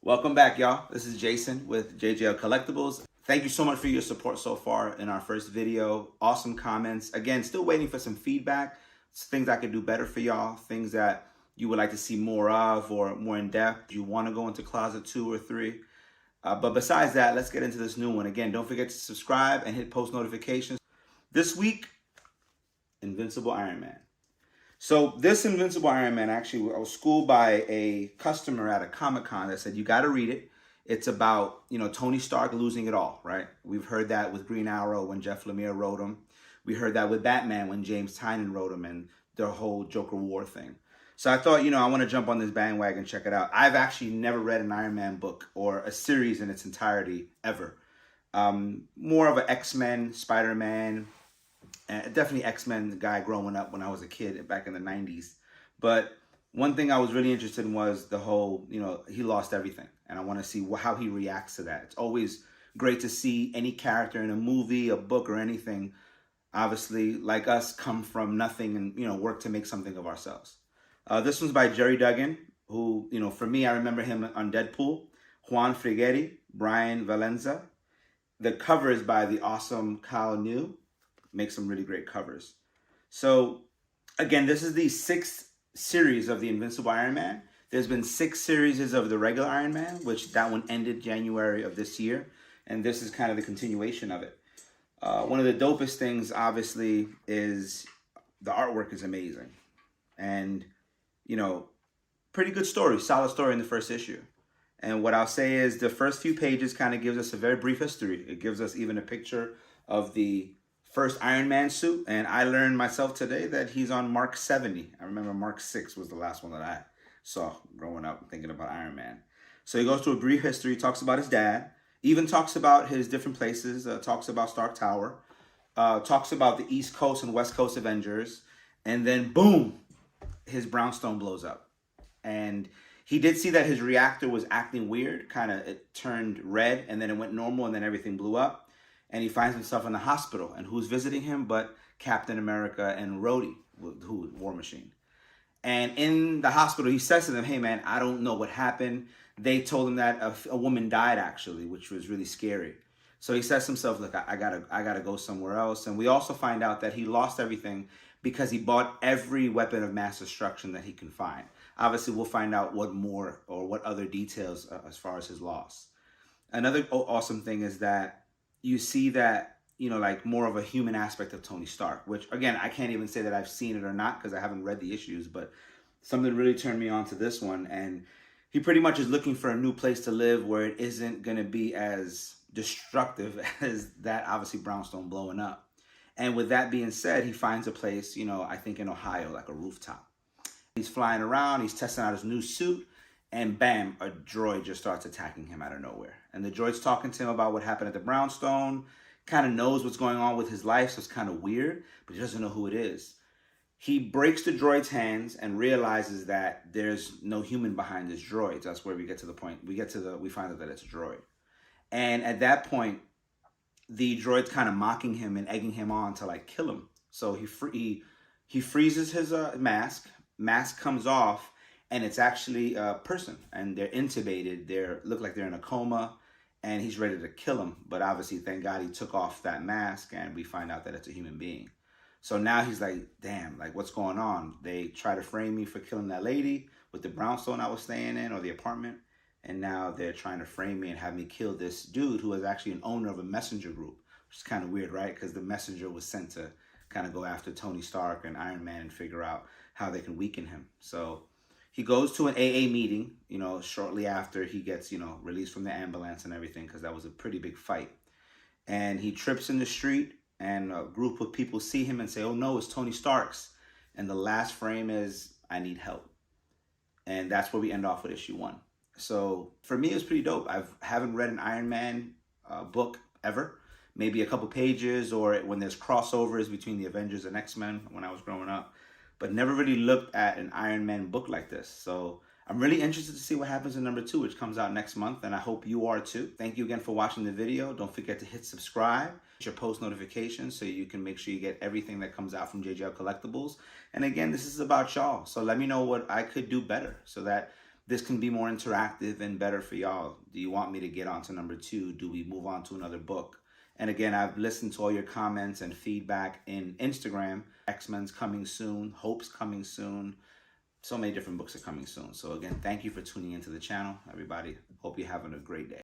Welcome back, y'all. This is Jason with JJL Collectibles. Thank you so much for your support so far in our first video. Awesome comments. Again, still waiting for some feedback. Things I could do better for y'all. Things that you would like to see more of or more in depth. You want to go into closet 2 or 3. But besides that, let's get into this new one. Again, don't forget to subscribe and hit post notifications. This week, Invincible Iron Man. So this Invincible Iron Man, actually, I was schooled by a customer at a Comic-Con that said, you got to read it. It's about, Tony Stark losing it all, right? We've heard that with Green Arrow when Jeff Lemire wrote him. We heard that with Batman when James Tynion wrote him and the whole Joker War thing. So I thought, I want to jump on this bandwagon, check it out. I've actually never read an Iron Man book or a series in its entirety ever. More of an X-Men, Spider-Man, definitely X-Men guy growing up when I was a kid back in the 90s. But one thing I was really interested in was the whole, he lost everything. And I want to see how he reacts to that. It's always great to see any character in a movie, a book, or anything, obviously, like us, come from nothing and, work to make something of ourselves. This one's by Gerry Duggan, who, for me, I remember him on Deadpool, Juan Frigeri, Brian Valenza. The cover is by the awesome Kyle New. Make some really great covers. So again, this is the 6th series of the Invincible Iron Man. There's been 6 series of the regular Iron Man, which that one ended January of this year. And this is kind of the continuation of it. One of the dopest things, obviously, is the artwork is amazing. And, pretty good story, solid story in the first issue. And what I'll say is the first few pages kind of gives us a very brief history. It gives us even a picture of the first Iron Man suit, and I learned myself today that he's on Mark 70. I remember Mark 6 was the last one that I saw growing up thinking about Iron Man. So he goes through a brief history, talks about his dad, even talks about his different places, talks about Stark Tower, talks about the East Coast and West Coast Avengers, and then boom, his brownstone blows up. And he did see that his reactor was acting weird, it turned red, and then it went normal, and then everything blew up. And he finds himself in the hospital. And who's visiting him but Captain America and Rhodey, who War Machine. And in the hospital, he says to them, hey, man, I don't know what happened. They told him that a woman died, actually, which was really scary. So he says to himself, look, I gotta go somewhere else. And we also find out that he lost everything because he bought every weapon of mass destruction that he can find. Obviously, we'll find out what more or what other details as far as his loss. Another awesome thing is that you see that, like more of a human aspect of Tony Stark, which again, I can't even say that I've seen it or not because I haven't read the issues, but something really turned me on to this one. And he pretty much is looking for a new place to live where it isn't going to be as destructive as that, obviously, brownstone blowing up. And with that being said, he finds a place, I think in Ohio, like a rooftop. He's flying around, he's testing out his new suit, and bam, a droid just starts attacking him out of nowhere. And the droid's talking to him about what happened at the brownstone, kind of knows what's going on with his life, so it's kind of weird, but he doesn't know who it is. He breaks the droid's hands and realizes that there's no human behind this droid. That's where we get to the point. We find out that it's a droid. And at that point, the droid's kind of mocking him and egging him on to like kill him. So he freezes his mask. Mask comes off, and it's actually a person, and they're intubated. Look like they're in a coma, and he's ready to kill him. But obviously, thank God he took off that mask, and we find out that it's a human being. So now he's like, damn, like what's going on? They try to frame me for killing that lady with the brownstone I was staying in, or the apartment, and now they're trying to frame me and have me kill this dude who is actually an owner of a messenger group, which is kind of weird, right? Because the messenger was sent to kind of go after Tony Stark and Iron Man and figure out how they can weaken him. So he goes to an AA meeting, shortly after he gets, released from the ambulance and everything, because that was a pretty big fight. And he trips in the street, and a group of people see him and say, oh no, it's Tony Stark's. And the last frame is, I need help. And that's where we end off with issue 1. So for me, it was pretty dope. I haven't read an Iron Man book ever. Maybe a couple pages, or when there's crossovers between the Avengers and X-Men when I was growing up. But never really looked at an Iron Man book like this. So I'm really interested to see what happens in number 2, which comes out next month, and I hope you are too. Thank you again for watching the video. Don't forget to hit subscribe, hit your post notifications so you can make sure you get everything that comes out from JJL Collectibles. And again, this is about y'all. So let me know what I could do better so that this can be more interactive and better for y'all. Do you want me to get on to number 2? Do we move on to another book? And again, I've listened to all your comments and feedback in Instagram. X-Men's coming soon. Hope's coming soon. So many different books are coming soon. So again, thank you for tuning into the channel, everybody. Hope you're having a great day.